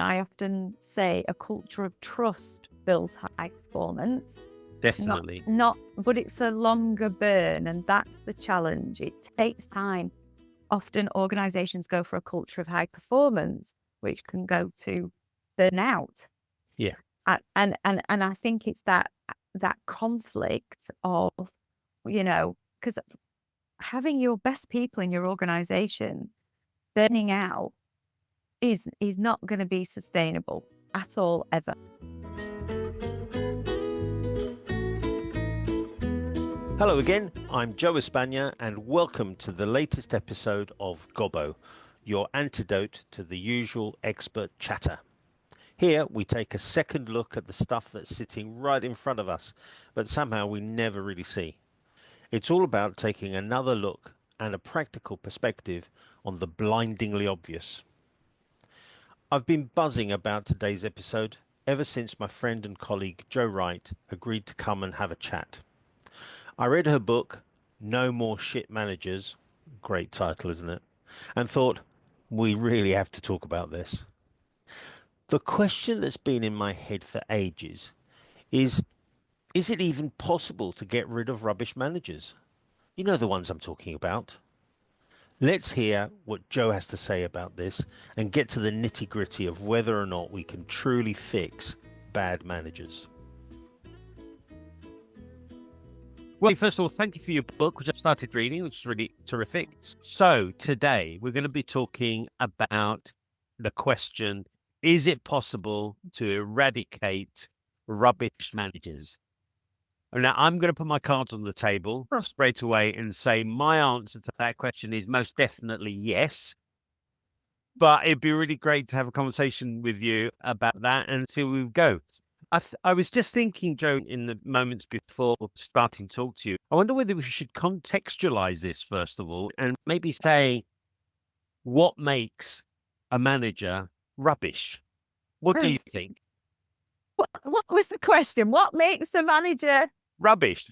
I often say a culture of trust builds high performance. Definitely. But it's a longer burn, and that's the challenge. It takes time. Often organizations go for a culture of high performance, which can go to burnout. Yeah. And I think it's that conflict of, because having your best people in your organization burning out is not going to be sustainable at all, ever. Hello again, I'm Jo Espana and welcome to the latest episode of GOBO, your antidote to the usual expert chatter. Here we take a second look at the stuff that's sitting right in front of us, but somehow we never really see. It's all about taking another look and a practical perspective on the blindingly obvious. I've been buzzing about today's episode ever since my friend and colleague Jo Wright agreed to come and have a chat. I read her book, No More Shit Managers, great title, isn't it? And thought, we really have to talk about this. The question that's been in my head for ages is it even possible to get rid of rubbish managers? You know the ones I'm talking about. Let's hear what Jo has to say about this and get to the nitty-gritty of whether or not we can truly fix bad managers. Well, first of all, thank you for your book, which I've started reading, which is really terrific. So today we're going to be talking about the question, is it possible to eradicate rubbish managers? Now, I'm going to put my cards on the table straight away and say my answer to that question is most definitely yes. But it'd be really great to have a conversation with you about that and see where we go. I was just thinking, Jo, in the moments before starting to talk to you, I wonder whether we should contextualize this first of all and maybe say what makes a manager rubbish. What do you think? What was the question? What makes a manager rubbish?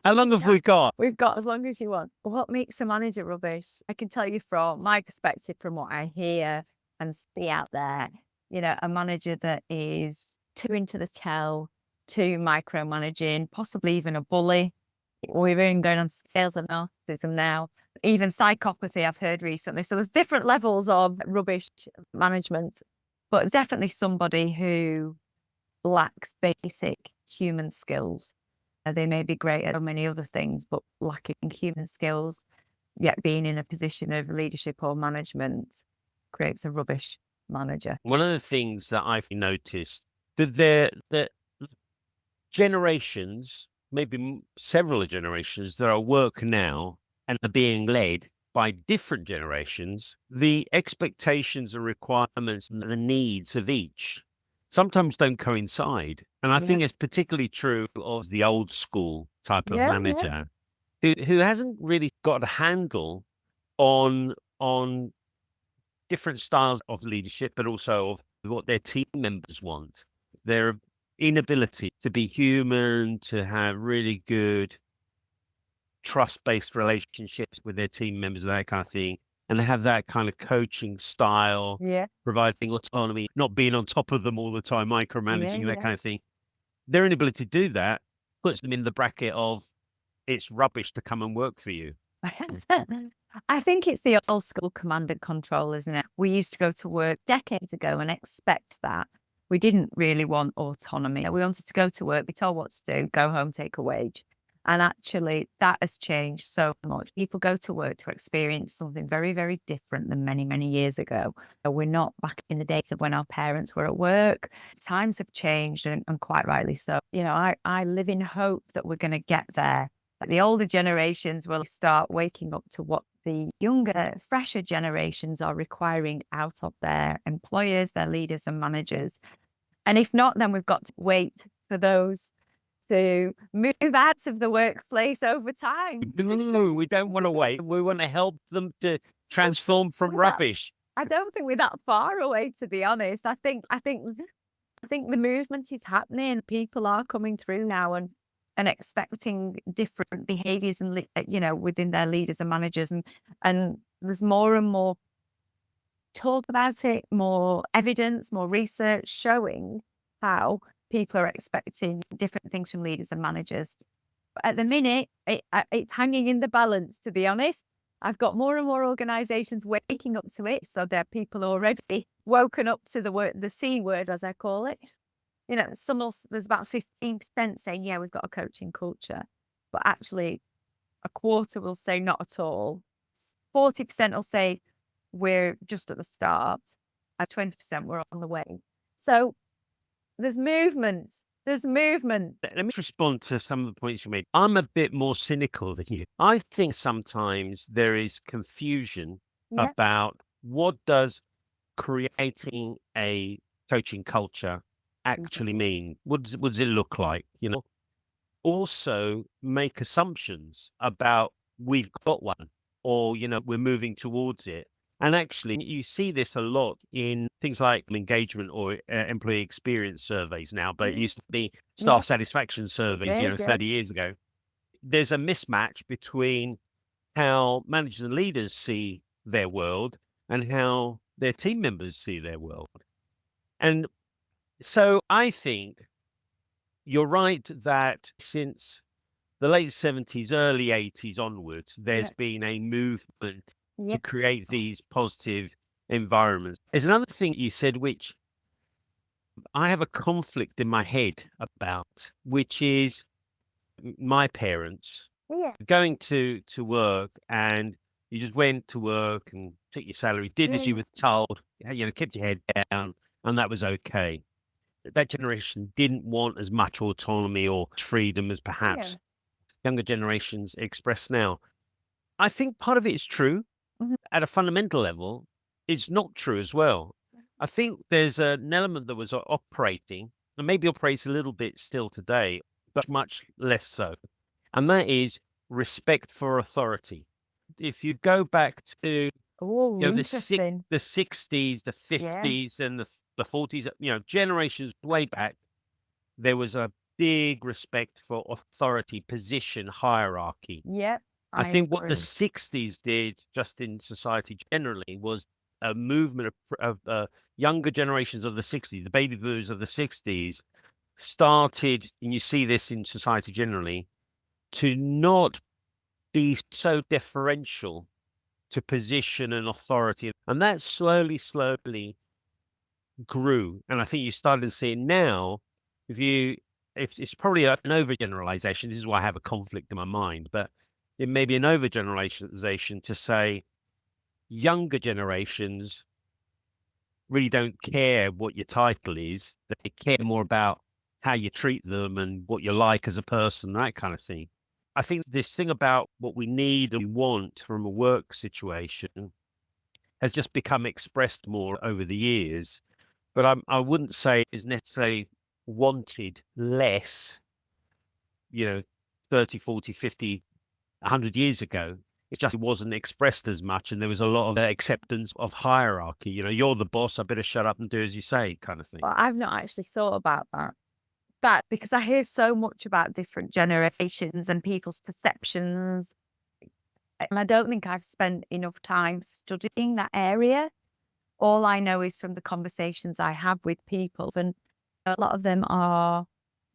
How long have we got? We've got as long as you want. What makes a manager rubbish? I can tell you from my perspective, from what I hear and see out there, a manager that is too into the tell, too micromanaging, possibly even a bully. We're even going on sales and narcissism now, even psychopathy I've heard recently. So there's different levels of rubbish management, but definitely somebody who lacks basic human skills. They may be great at so many other things, but lacking human skills, yet being in a position of leadership or management creates a rubbish manager. One of the things that I've noticed that generations, maybe several generations that are at work now and are being led by different generations, the expectations and requirements and the needs of each sometimes don't coincide. And I think it's particularly true of the old school type of manager who hasn't really got a handle on different styles of leadership, but also of what their team members want. Their inability to be human, to have really good trust-based relationships with their team members, that kind of thing. And they have that kind of coaching style, providing autonomy, not being on top of them all the time, micromanaging, that kind of thing. Their inability to do that puts them in the bracket of it's rubbish to come and work for you. I think it's the old school command and control, isn't it? We used to go to work decades ago and expect that. We didn't really want autonomy. We wanted to go to work, be told what to do, go home, take a wage. And actually, that has changed so much. People go to work to experience something very, very different than many, many years ago. We're not back in the days of when our parents were at work. Times have changed, and quite rightly so. I live in hope that we're going to get there. The older generations will start waking up to what the younger, fresher generations are requiring out of their employers, their leaders and managers. And if not, then we've got to wait for those to move out of the workplace over time. No, we don't want to wait. We want to help them to transform from rubbish. I don't think we're that far away, to be honest. I think the movement is happening. People are coming through now and expecting different behaviours and within their leaders and managers, and there's more and more talk about it, more evidence, more research showing how people are expecting different things from leaders and managers. But at the minute, it's hanging in the balance, to be honest. I've got more and more organisations waking up to it. So there are people already woken up to the C word, as I call it. You know, there's about 15% saying, yeah, we've got a coaching culture. But actually, a quarter will say not at all. 40% will say we're just at the start. And 20% we're on the way. So there's movement. There's movement. Let me respond to some of the points you made. I'm a bit more cynical than you. I think sometimes there is confusion Yeah. about what does creating a coaching culture actually mean. What does it look like? You know, also make assumptions about we've got one, or you know, we're moving towards it. And actually, you see this a lot in things like engagement or employee experience surveys now, but it used to be staff satisfaction surveys, you know, 30 years ago. There's a mismatch between how managers and leaders see their world and how their team members see their world. And so I think you're right that since the late 70s, early 80s onwards, there's been a movement to create these positive environments. There's another thing you said, which I have a conflict in my head about, which is my parents going to work, and you just went to work and took your salary, did as you were told, you know, kept your head down, and that was okay. That generation didn't want as much autonomy or freedom as perhaps younger generations express now. I think part of it is true. At a fundamental level, it's not true as well. I think there's an element that was operating, and maybe operates a little bit still today, but much less so. And that is respect for authority. If you go back to Oh, you know, interesting. the 60s, the 50s, and the 40s, you know, generations way back, there was a big respect for authority, position, hierarchy. Yep. I think what the agree. 60s did, just in society generally, was a movement of younger generations of the 60s, the baby boomers of the 60s, started, and you see this in society generally, to not be so deferential to position and authority. And that slowly grew. And I think you started to see it now. If it's probably an overgeneralization, this is why I have a conflict in my mind, but it may be an overgeneralization to say younger generations really don't care what your title is. They care more about how you treat them and what you're like as a person, that kind of thing. I think this thing about what we need and we want from a work situation has just become expressed more over the years. But I wouldn't say is necessarily wanted less, you know, 30, 40, 50, 100 years ago. It just wasn't expressed as much, and there was a lot of acceptance of hierarchy. You know, you're the boss, I better shut up and do as you say, kind of thing. Well, I've not actually thought about that. But because I hear so much about different generations and people's perceptions, and I don't think I've spent enough time studying that area. All I know is from the conversations I have with people, and a lot of them are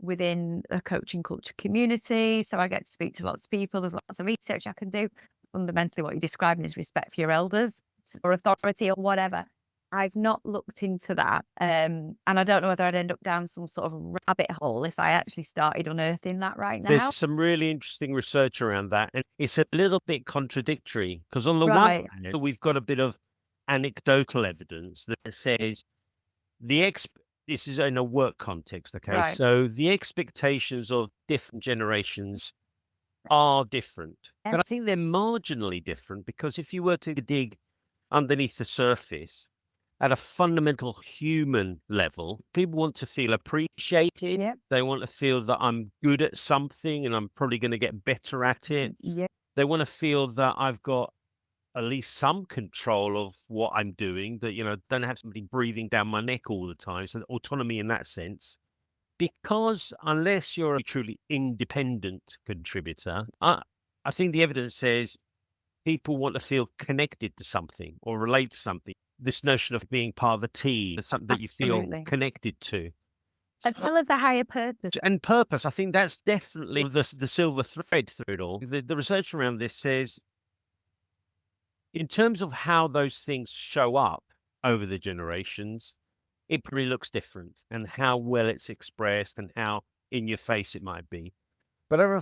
within a coaching culture community. So I get to speak to lots of people. There's lots of research I can do. Fundamentally, what you're describing is respect for your elders or authority or whatever. I've not looked into that. And I don't know whether I'd end up down some sort of rabbit hole if I actually started unearthing that right now. There's some really interesting research around that. And it's a little bit contradictory because on the one Right. hand, we've got a bit of anecdotal evidence that says this is in a work context, okay? Right. So the expectations of different generations are different. But I think they're marginally different because if you were to dig underneath the surface, at a fundamental human level, people want to feel appreciated. Yep. They want to feel that I'm good at something and I'm probably going to get better at it. Yep. They want to feel that I've got at least some control of what I'm doing, that, you know, don't have somebody breathing down my neck all the time. So autonomy in that sense. Because unless you're a truly independent contributor, I think the evidence says people want to feel connected to something or relate to something. this notion of being part of a team, something that you feel Absolutely. connected to. As well as a higher purpose. And purpose, I think that's definitely the silver thread through it all. The research around this says, in terms of how those things show up over the generations, it probably looks different, and how well it's expressed and how in your face it might be. But at a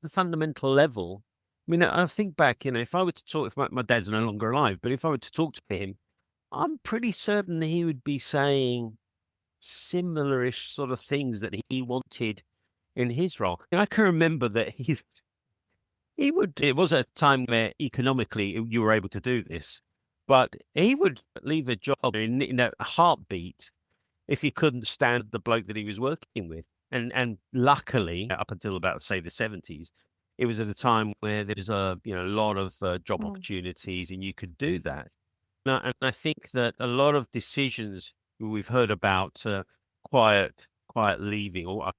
fundamental level, I mean, I think back, if I were to talk, if my dad's no longer alive, but if I were to talk to him, I'm pretty certain he would be saying similar-ish sort of things that he wanted in his role. I can remember that he would, it was a time where economically you were able to do this, but he would leave a job in a heartbeat if he couldn't stand the bloke that he was working with. And luckily, up until about, say, the 70s, it was at a time where there was a lot of job opportunities, and you could do that. And I think that a lot of decisions we've heard about quiet leaving, or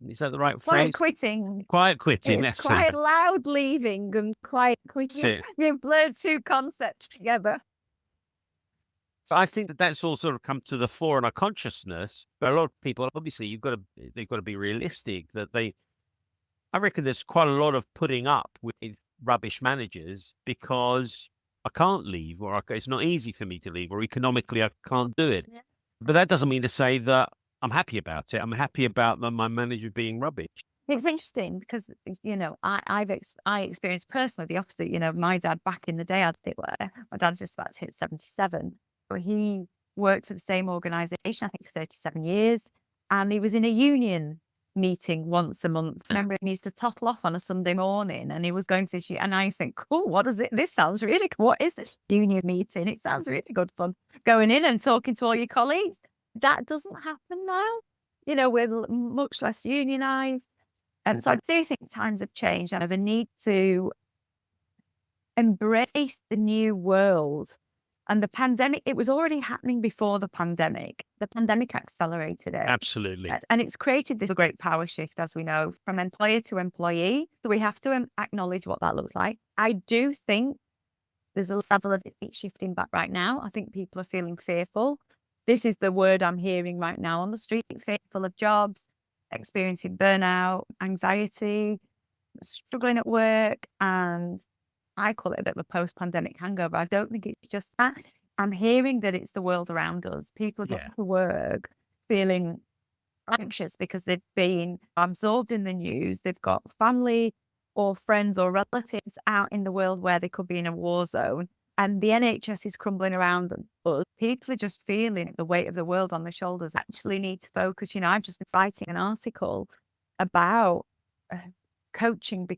is that the right phrase? Quiet quitting. Quiet quitting. That's Quiet it. loud leaving and quiet quitting. You've blurred two concepts together. So I think that that's all sort of come to the fore in our consciousness. But a lot of people, obviously, they've got to be realistic. I reckon there's quite a lot of putting up with rubbish managers because I can't leave, or it's not easy for me to leave, or economically I can't do it. Yeah. But that doesn't mean to say that I'm happy about it. I'm happy about my manager being rubbish. It's interesting because, I experienced personally the opposite. My dad back in the day, as it were, my dad's just about to hit 77. But he worked for the same organisation, I think, for 37 years. And he was in a union meeting once a month. I remember he used to tottle off on a Sunday morning, and he was going to this, and I used to think, cool, what is it? This sounds really cool. What is this union meeting? It sounds really good fun. Going in and talking to all your colleagues. That doesn't happen now. We're much less unionised. And so I do think times have changed, and the need to embrace the new world. And the pandemic, it was already happening before the pandemic. The pandemic accelerated it. Absolutely. And it's created this great power shift, as we know, from employer to employee. So we have to acknowledge what that looks like. I do think there's a level of it shifting back right now. I think people are feeling fearful. This is the word I'm hearing right now on the street, fearful of jobs, experiencing burnout, anxiety, struggling at work, and I call it a bit of a post-pandemic hangover. I don't think it's just that. I'm hearing that it's the world around us. People go to work feeling anxious because they've been absorbed in the news. They've got family or friends or relatives out in the world where they could be in a war zone. And the NHS is crumbling around us. People are just feeling the weight of the world on their shoulders. Actually need to focus. I've just been writing an article about coaching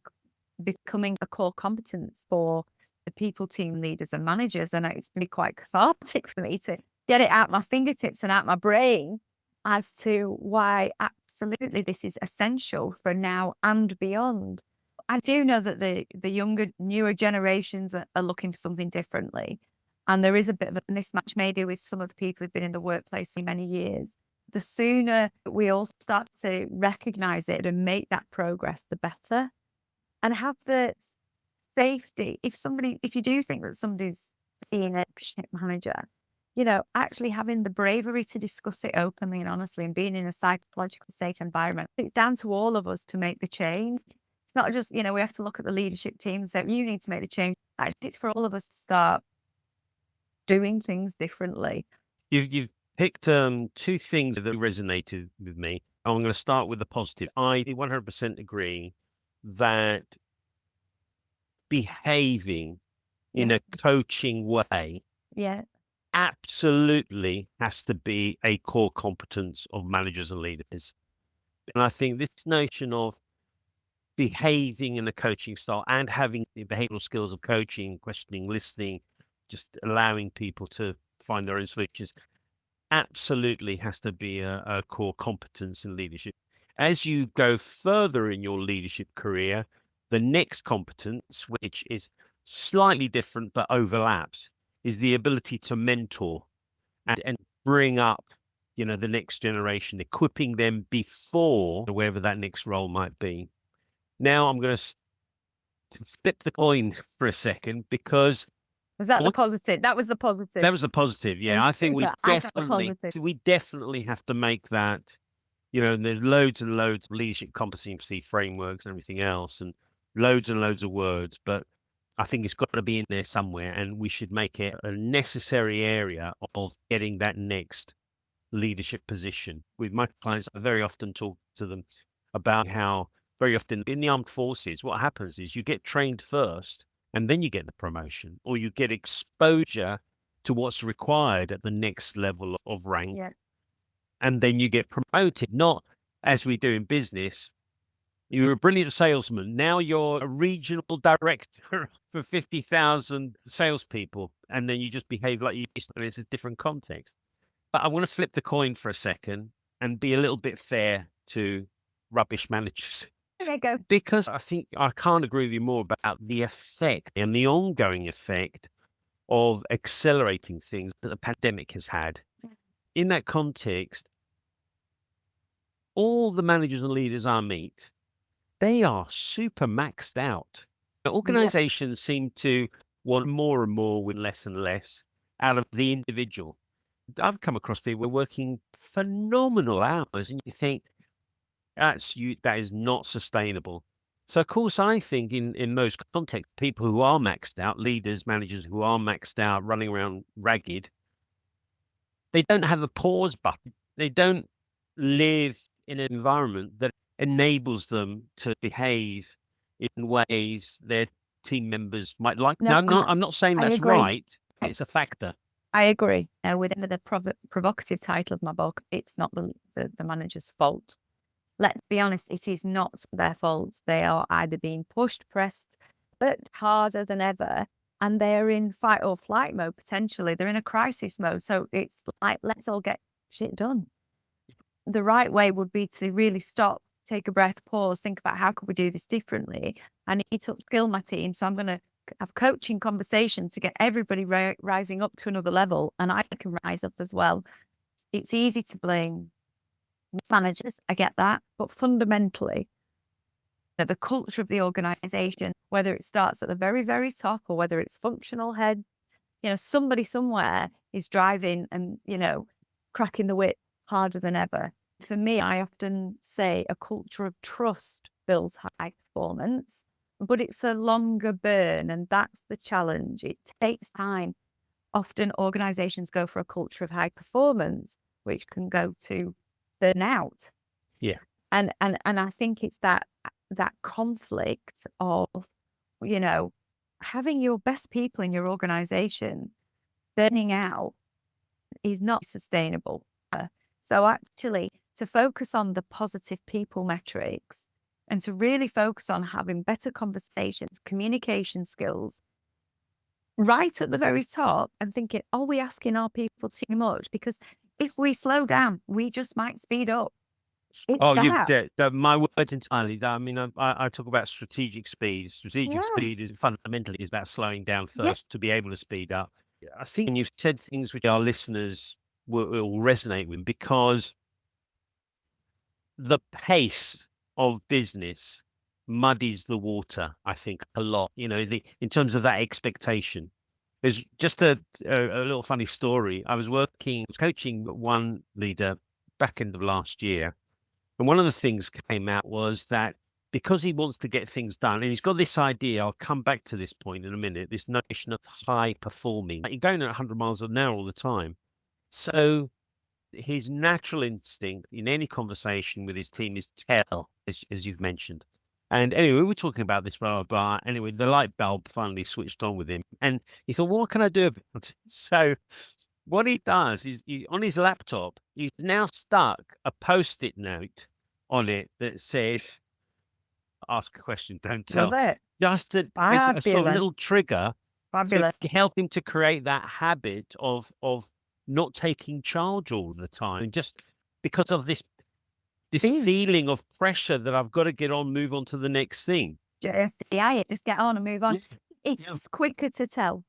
becoming a core competence for the people, team leaders and managers. And it's been quite cathartic for me to get it out my fingertips and out my brain as to why absolutely this is essential for now and beyond. I do know that the younger, newer generations are looking for something differently. And there is a bit of a mismatch maybe with some of the people who've been in the workplace for many years. The sooner we all start to recognise it and make that progress, the better. And have the safety. If you do think that somebody's being a shit manager, actually having the bravery to discuss it openly and honestly, and being in a psychologically safe environment. It's down to all of us to make the change. It's not just, we have to look at the leadership team and say, you need to make the change. It's for all of us to start doing things differently. You've picked two things that resonated with me. I'm going to start with the positive. I 100% agree that behaving in a coaching way absolutely has to be a core competence of managers and leaders. And I think this notion of behaving in a coaching style and having the behavioral skills of coaching, questioning, listening, just allowing people to find their own solutions, absolutely has to be a core competence in leadership. As you go further in your leadership career, the next competence, which is slightly different but overlaps, is the ability to mentor and bring up, the next generation, equipping them before wherever that next role might be. Now I'm going to flip the coin for a second, because Was that the What? positive? That was the positive. That was the positive. Yeah, I think I got the positive. we definitely have to make that. There's loads and loads of leadership competency frameworks and everything else, and loads of words. But I think it's got to be in there somewhere, and we should make it a necessary area of getting that next leadership position. With my clients, I very often talk to them about how very often in the armed forces, what happens is you get trained first and then you get the promotion, or you get exposure to what's required at the next level of rank. Yeah. And then you get promoted, not as we do in business. You're a brilliant salesman. Now you're a regional director for 50,000 salespeople. And then you just behave like you used to. It's a different context. But I want to flip the coin for a second and be a little bit fair to rubbish managers. There you go. Because I think I can't agree with you more about the effect and the ongoing effect of accelerating things that the pandemic has had. In that context, all the managers and leaders I meet, they are super maxed out. Organizations seem to want more and more with less and less out of the individual. I've come across people working phenomenal hours, and you think that is not sustainable. So, of course, I think in most contexts, people who are maxed out, leaders, managers who are maxed out, running around ragged, they don't have a pause button. They don't live in an environment that enables them to behave in ways their team members might like. No, No, I'm not saying I that's agree. right. It's a factor. I agree. Within the provocative title of my book, it's not the manager's fault. Let's be honest, it is not their fault. They are either being pushed, pressed, but harder than ever, and they're in fight or flight mode potentially. They're in a crisis mode. So it's like, let's all get shit done. The right way would be to really stop, take a breath, pause, think about how could we do this differently. I need to upskill my team. So I'm going to have coaching conversations to get everybody rising up to another level, and I can rise up as well. It's easy to blame managers, I get that, but fundamentally, the culture of the organization, whether it starts at the very, very top or whether it's functional head, somebody somewhere is driving and, cracking the whip harder than ever. For me, I often say a culture of trust builds high performance, but it's a longer burn, and that's the challenge. It takes time. Often organizations go for a culture of high performance, which can go to burnout. Yeah. And I think it's that conflict of, having your best people in your organization burning out is not sustainable. So actually, to focus on the positive people metrics and to really focus on having better conversations, communication skills, right at the very top, and thinking, are we asking our people too much? Because if we slow down, we just might speed up. My words entirely. I mean, I talk about strategic speed. Strategic speed is fundamentally about slowing down first to be able to speed up. I think you've said things which our listeners will resonate with, because the pace of business muddies the water, I think, a lot, in terms of that expectation. There's just a little funny story. I was coaching one leader back end of last year. And one of the things came out was that because he wants to get things done, and he's got this idea, I'll come back to this point in a minute, this notion of high performing. You're going at 100 miles an hour all the time. So his natural instinct in any conversation with his team is tell, as you've mentioned. And anyway, we were talking about this, blah, blah, blah. Anyway, the light bulb finally switched on with him. And he thought, well, what can I do about it? So what he does is on his laptop, he's now stuck a Post-it note on it that says, ask a question, don't tell. Just a sort of little trigger to help him to create that habit of not taking charge all the time. And just because of this feeling of pressure that I've got to move on to the next thing. Just get on and move on. It's quicker to tell.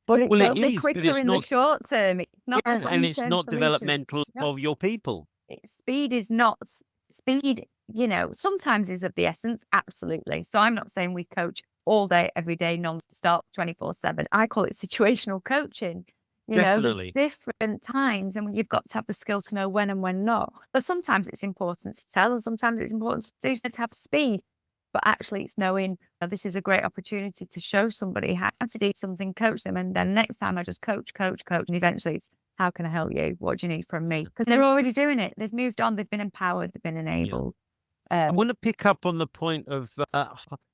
But it will be quicker in the short term. It's not and it's not developmental of your people. Speed is not, sometimes is of the essence, absolutely. So I'm not saying we coach all day, every day, non-stop, 24/7. I call it situational coaching. There's Definitely. different times, and you've got to have the skill to know when and when not. But sometimes it's important to tell, and sometimes it's important to have speed. But actually, it's knowing this is a great opportunity to show somebody how to do something, coach them, and then next time I just coach, and eventually it's how can I help you? What do you need from me? Because they're already doing it. They've moved on. They've been empowered. They've been enabled. I want to pick up on the point of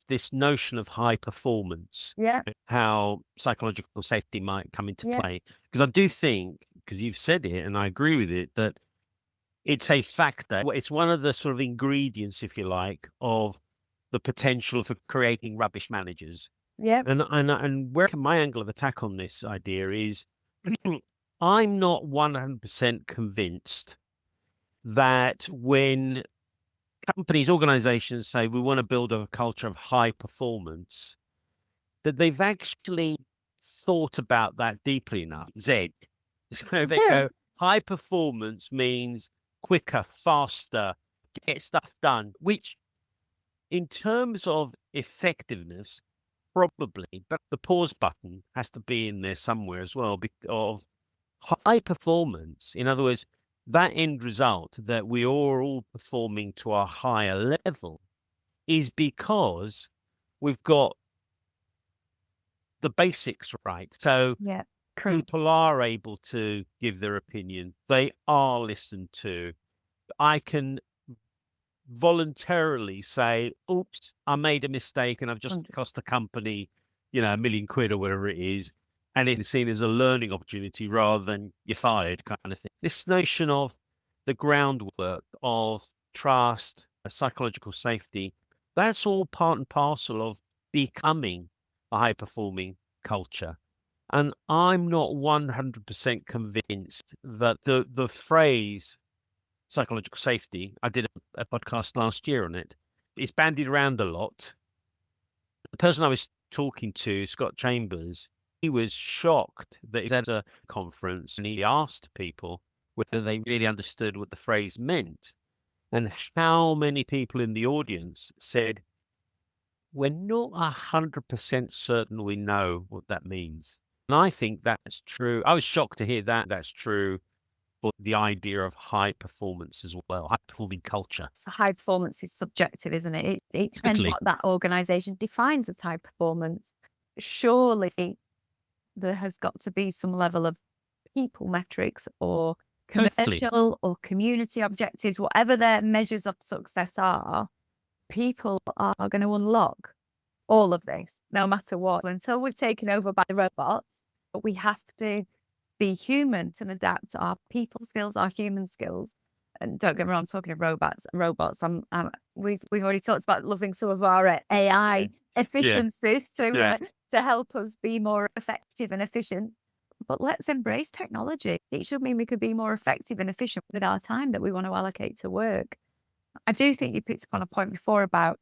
this notion of high performance, Yeah. how psychological safety might come into Yeah. play. Because I do think, because you've said it and I agree with it, that it's a factor. It's one of the sort of ingredients, if you like, of the potential for creating rubbish managers. Yeah. And where my angle of attack on this idea is, I'm not 100% convinced that when companies, organizations say we want to build a culture of high performance, that they've actually thought about that deeply enough. So they go, high performance means quicker, faster, get stuff done, which in terms of effectiveness, probably, but the pause button has to be in there somewhere as well, because high performance, in other words, that end result that we are all performing to a higher level is because we've got the basics right. So Yeah. people are able to give their opinion. They are listened to. I can voluntarily say, oops, I made a mistake and I've just cost the company, £1 million or whatever it is. And it's seen as a learning opportunity rather than you're fired kind of thing. This notion of the groundwork of trust, psychological safety, that's all part and parcel of becoming a high performing culture. And I'm not 100% convinced that the phrase psychological safety, I did a podcast last year on it, it's bandied around a lot. The person I was talking to, Scott Chambers, he was shocked that he was at a conference and he asked people whether they really understood what the phrase meant. And how many people in the audience said, we're not 100% certain we know what that means. And I think that's true. I was shocked to hear that that's true for the idea of high performance as well, high performing culture. So high performance is subjective, isn't it? It depends Totally. what that organization defines as high performance. Surely there has got to be some level of people metrics or Totally. commercial or community objectives, whatever their measures of success are, people are going to unlock all of this, no matter what. Until we're taken over by robots, but we have to be human to adapt to our people skills, our human skills. And don't get me wrong, I'm talking of robots. We've already talked about loving some of our AI efficiencies to help us be more effective and efficient. But let's embrace technology. It should mean we could be more effective and efficient with our time that we want to allocate to work. I do think you picked up on a point before about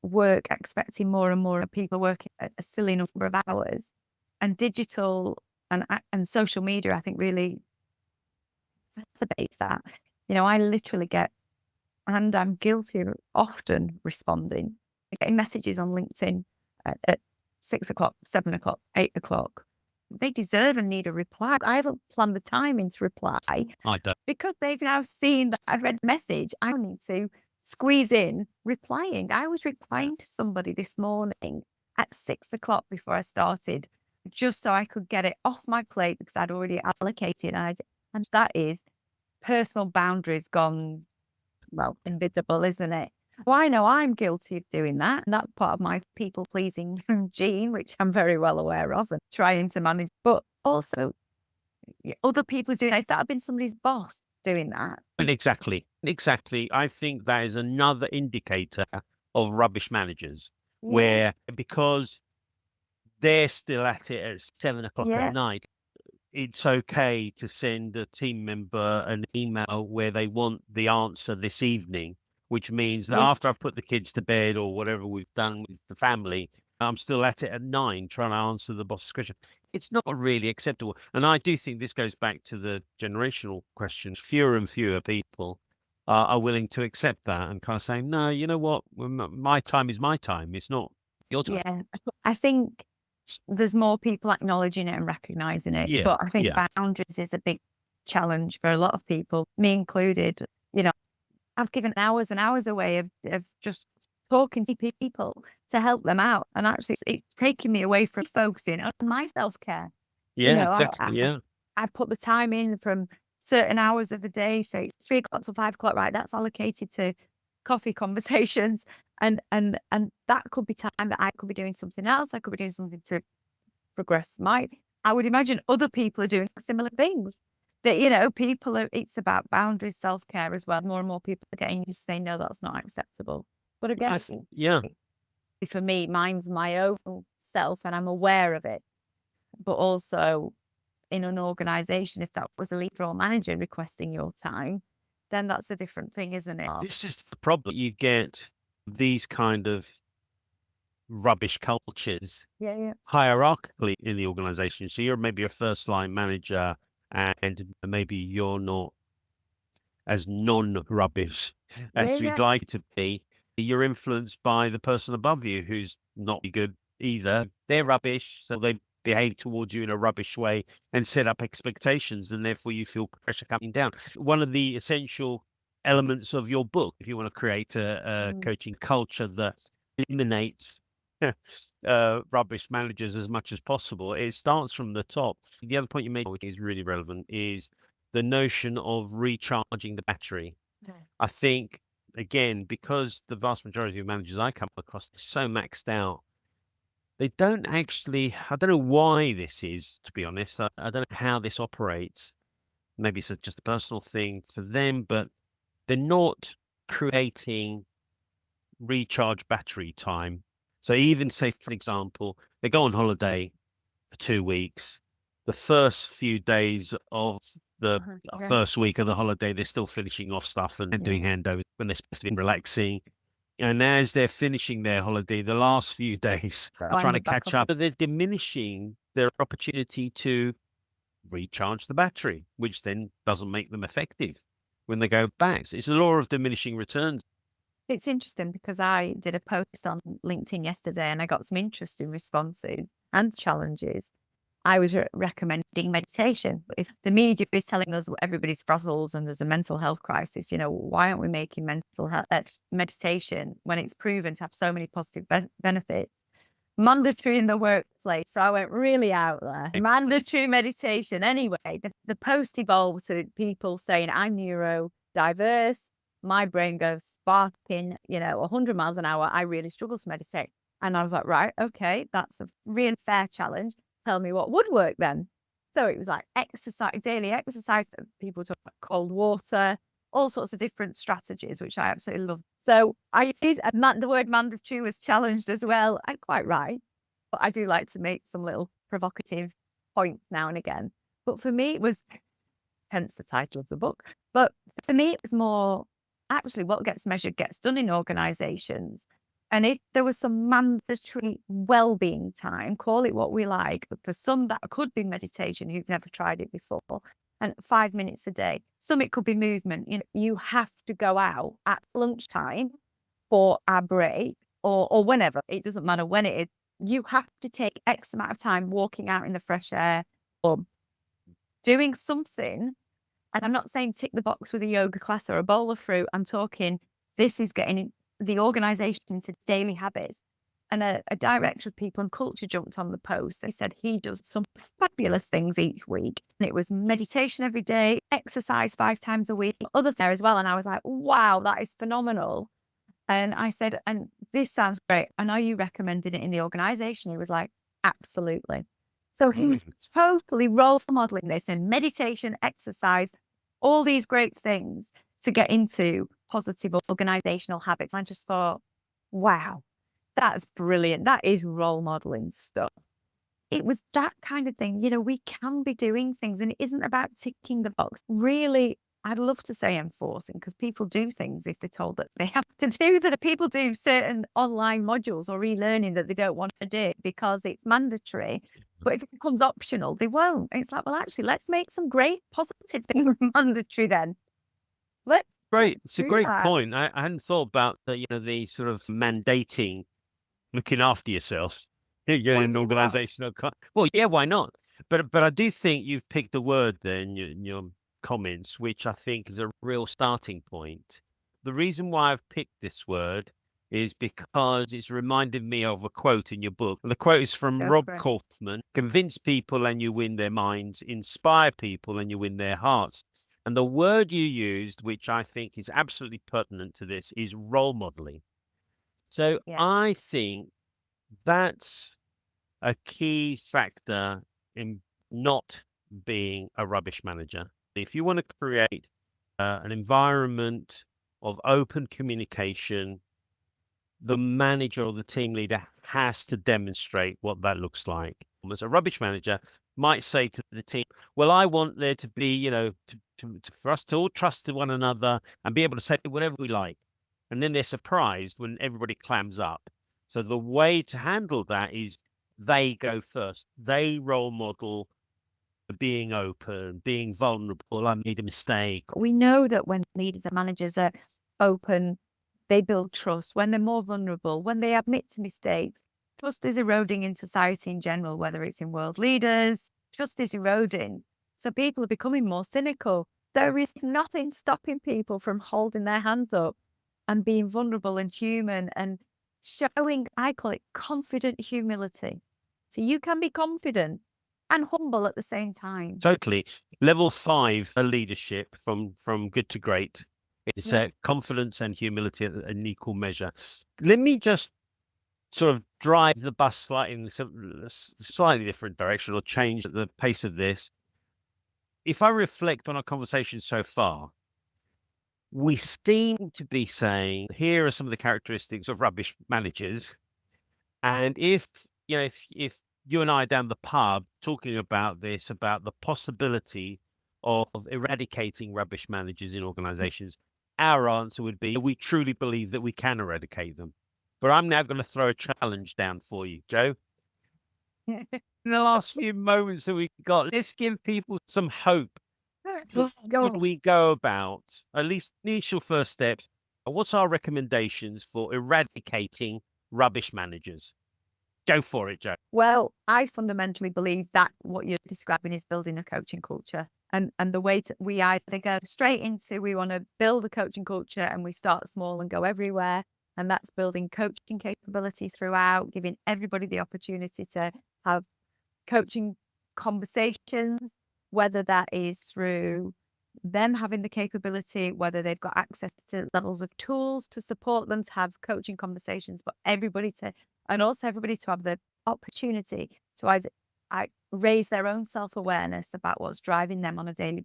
work expecting more and more of people working a silly number of hours, and digital and social media, I think, really exacerbates that. I literally get, and I'm guilty of often responding, getting messages on LinkedIn at 6 o'clock, 7 o'clock, 8 o'clock. They deserve and need a reply. I haven't planned the time in to reply. I don't. Because they've now seen that I've read the message, I need to squeeze in replying. I was replying to somebody this morning at 6 o'clock before I started, just so I could get it off my plate because I'd already allocated. And that is personal boundaries gone, well, invisible, isn't it? Well, I know I'm guilty of doing that. And that's part of my people-pleasing gene, which I'm very well aware of and trying to manage. But also, other people doing it. If that had been somebody's boss doing that. And exactly. I think that is another indicator of rubbish managers, where because they're still at it at 7 o'clock at night, it's okay to send a team member an email where they want the answer this evening, which means that after I've put the kids to bed or whatever we've done with the family, I'm still at it at 9 trying to answer the boss's question. It's not really acceptable. And I do think this goes back to the generational question. Fewer and fewer people are willing to accept that and kind of saying, no, you know what? My time is my time. It's not your time. Yeah. I think there's more people acknowledging it and recognizing it. Yeah, But I think yeah. boundaries is a big challenge for a lot of people, me included. You know, I've given hours and hours away of just talking to people to help them out. And actually, it's taking me away from focusing on my self-care. You Yeah, know, exactly. Yeah. I put the time in from certain hours of the day, say it's 3 o'clock till 5 o'clock, right? That's allocated to coffee conversations. And that could be time that I could be doing something else. I could be doing something to progress I would imagine other people are doing similar things. That, you know, it's about boundaries, self-care as well. More and more people are getting used to saying, no, that's not acceptable. But again, Yeah. for me, mine's my own self and I'm aware of it. But also in an organization, if that was a leader or manager requesting your time, then that's a different thing, isn't it? This is the problem. You get these kind of rubbish cultures Yeah. hierarchically in the organization. So you're maybe a first line manager and maybe you're not as non-rubbish as Yeah. you'd like to be. You're influenced by the person above you who's not good either. They're rubbish, so they behave towards you in a rubbish way and set up expectations, and therefore you feel pressure coming down. One of the essential elements of your book, if you want to create a coaching culture that eliminates rubbish managers as much as possible, it starts from the top. The other point you made, which is really relevant, is the notion of recharging the battery. I think, again, because the vast majority of managers I come across are so maxed out, they don't actually, I don't know why this is, to be honest. I don't know how this operates. Maybe it's just a personal thing for them, but they're not creating recharge battery time. So even say, for example, they go on holiday for 2 weeks. The first few days of the first week of the holiday, they're still finishing off stuff and doing handovers when they're supposed to be relaxing. And as they're finishing their holiday, the last few days are trying to catch up. But they're diminishing their opportunity to recharge the battery, which then doesn't make them effective when they go back. So it's a law of diminishing returns. It's interesting because I did a post on LinkedIn yesterday and I got some interesting responses and challenges. I was recommending meditation. If the media is telling us everybody's frazzled and there's a mental health crisis, you know, why aren't we making mental health meditation when it's proven to have so many positive benefits? Mandatory in the workplace. So I went really out there. Mandatory meditation. Anyway, the post evolved to people saying, I'm neurodiverse. My brain goes sparking, 100 miles an hour. I really struggle to meditate. And I was like, right, okay, that's a real fair challenge. Tell me what would work then. So it was like exercise, daily exercise. People talk about cold water, all sorts of different strategies, which I absolutely love. So I use the word mandatory was challenged as well. I'm quite right. But I do like to make some little provocative points now and again. But for me, it was, hence the title of the book. But for me, it was more actually what gets measured gets done in organizations. And if there was some mandatory wellbeing time, call it what we like, but for some that could be meditation who've never tried it before, and 5 minutes a day. Some it could be movement. You have to go out at lunchtime for a break or whenever. It doesn't matter when it is. You have to take X amount of time walking out in the fresh air or doing something. And I'm not saying tick the box with a yoga class or a bowl of fruit. I'm talking this is getting the organization into daily habits. And a director of people and culture jumped on the post. They said he does some fabulous things each week. And it was meditation every day, exercise 5 times a week, other there as well. And I was like, wow, that is phenomenal. And I said, and this sounds great. And are you recommending it in the organization? He was like, absolutely. So he's totally role modeling this in meditation, exercise, all these great things to get into positive organizational habits. I just thought, wow, that's brilliant. That is role modeling stuff. It was that kind of thing. We can be doing things and it isn't about ticking the box. Really, I'd love to say enforcing because people do things if they're told that they have to do that. People do certain online modules or e-learning that they don't want to do because it's mandatory. But if it becomes optional, they won't. It's like, well, actually, let's make some great positive things mandatory then. Great. It's a great point. I hadn't thought about the sort of mandating looking after yourself. You're Why in an not? organizational. Well, yeah, why not? But I do think you've picked a word there in your comments, which I think is a real starting point. The reason why I've picked this word is because it's reminded me of a quote in your book. And the quote is from Go Rob for it. Kaufman: convince people and you win their minds, inspire people and you win their hearts. And the word you used, which I think is absolutely pertinent to this, is role modeling. So Yeah. I think that's a key factor in not being a rubbish manager. If you want to create an environment of open communication, the manager or the team leader has to demonstrate what that looks like. As a rubbish manager might say to the team, well, I want there to be, for us to all trust one another and be able to say whatever we like. And then they're surprised when everybody clams up. So the way to handle that is they go first. They role model being open, being vulnerable. I made a mistake. We know that when leaders and managers are open, they build trust. When they're more vulnerable, when they admit to mistakes, trust is eroding in society in general, whether it's in world leaders, trust is eroding. So people are becoming more cynical. There is nothing stopping people from holding their hands up and being vulnerable and human and showing, I call it confident humility. So you can be confident and humble at the same time. Totally. Level 5 leadership from good to great. It's confidence and humility at an equal measure. Let me just sort of drive the bus slightly in a slightly different direction or change the pace of this. If I reflect on our conversation so far, we seem to be saying, here are some of the characteristics of rubbish managers. And if you and I are down the pub talking about this, about the possibility of eradicating rubbish managers in organizations, our answer would be, we truly believe that we can eradicate them. But I'm now going to throw a challenge down for you, Jo. In the last few moments that we got, let's give people some hope. How do we go about, at least initial first steps? What's our recommendations for eradicating rubbish managers? Go for it, Jo. Well, I fundamentally believe that what you're describing is building a coaching culture. And the way we either go straight into, we want to build a coaching culture and we start small and go everywhere. And that's building coaching capability throughout, giving everybody the opportunity to have coaching conversations, whether that is through them having the capability, whether they've got access to levels of tools to support them to have coaching conversations, but everybody to have the opportunity to either raise their own self-awareness about what's driving them on a daily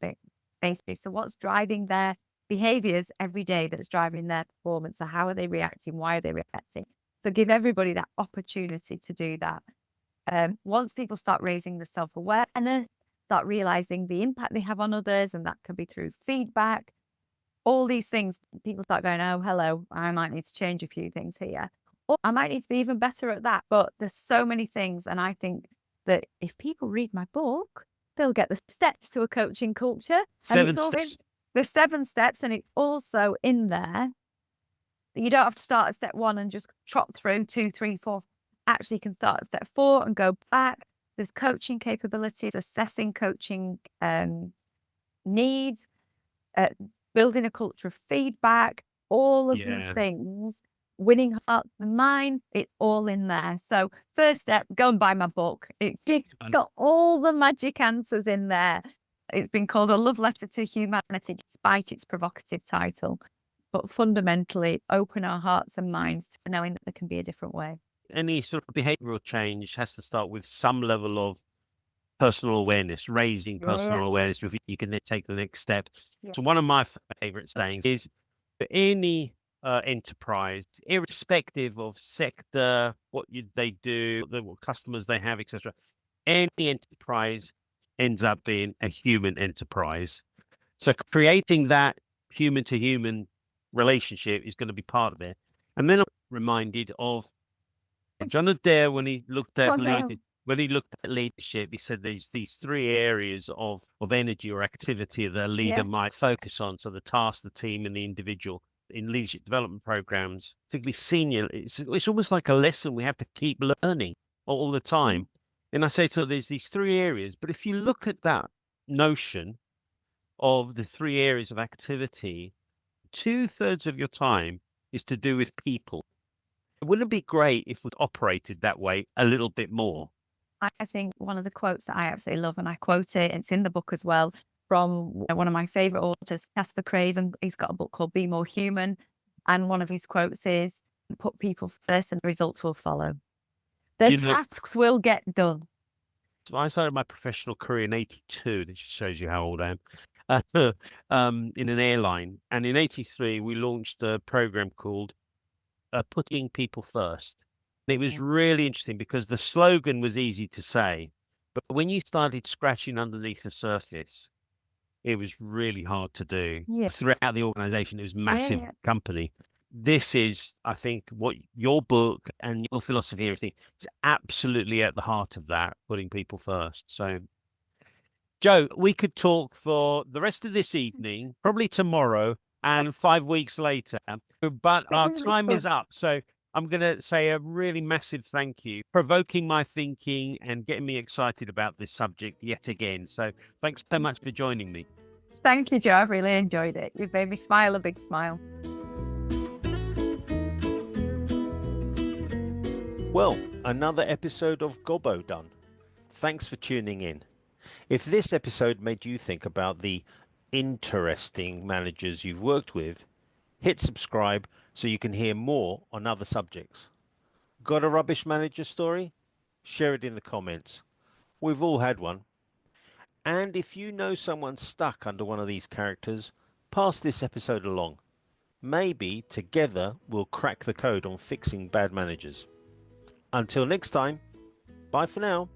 basis. So what's driving their behaviours every day that's driving their performance? So how are they reacting? Why are they reacting? So give everybody that opportunity to do that. Once people start raising the self-awareness, start realizing the impact they have on others, and that can be through feedback, all these things, people start going, oh, hello, I might need to change a few things here. Or I might need to be even better at that. But there's so many things. And I think that if people read my book, they'll get the steps to a coaching culture. 7 steps. The 7 steps. And it's also in there. You don't have to start at step 1 and just trot through 2, 3, 4. Actually, you can start at step 4 and go back. There's coaching capabilities, assessing coaching needs, building a culture of feedback, all of these things, winning hearts and minds, it's all in there. So first step, go and buy my book. It's got all the magic answers in there. It's been called A Love Letter to Humanity, despite its provocative title. But fundamentally, open our hearts and minds to knowing that there can be a different way. Any sort of behavioral change has to start with some level of personal awareness, raising personal awareness before you can then take the next step. So one of my favorite sayings is, for any enterprise, irrespective of sector, they do, what customers they have, etc., any enterprise ends up being a human enterprise. So creating that human to human relationship is going to be part of it. And then I'm reminded of John Adair when he looked at when he looked at leadership, he said there's these three areas of energy or activity that a leader Yeah. might focus on. So the task, the team, and the individual. In leadership development programs, particularly senior, it's almost like a lesson we have to keep learning all the time. And I say, so there's these three areas, but if you look at that notion of the three areas of activity, 2/3 of your time is to do with people. Wouldn't it be great if we operated that way a little bit more? I think one of the quotes that I absolutely love, and I quote it, it's in the book as well, from one of my favorite authors, Casper Craven. He's got a book called Be More Human. And one of his quotes is, put people first and the results will follow. The You know, tasks will get done. I started my professional career in 82. This shows you how old I am. In an airline. And in 83, we launched a program called Putting People First. It was really interesting because the slogan was easy to say, but when you started scratching underneath the surface, it was really hard to do. Yeah. Throughout the organization, it was massive Yeah. company. This is, I think, what your book and your philosophy, everything is absolutely at the heart of that, putting people first. So, Jo, we could talk for the rest of this evening, probably tomorrow and 5 weeks later, but our time is up. So I'm going to say a really massive thank you, provoking my thinking and getting me excited about this subject yet again. So thanks so much for joining me. Thank you, Joe. I really enjoyed it. You've made me smile a big smile. Well, another episode of GOBO done. Thanks for tuning in. If this episode made you think about the interesting managers you've worked with, hit subscribe so you can hear more on other subjects. Got a rubbish manager story? Share it in the comments. We've all had one. And if you know someone stuck under one of these characters, pass this episode along. Maybe together we'll crack the code on fixing bad managers. Until next time, bye for now.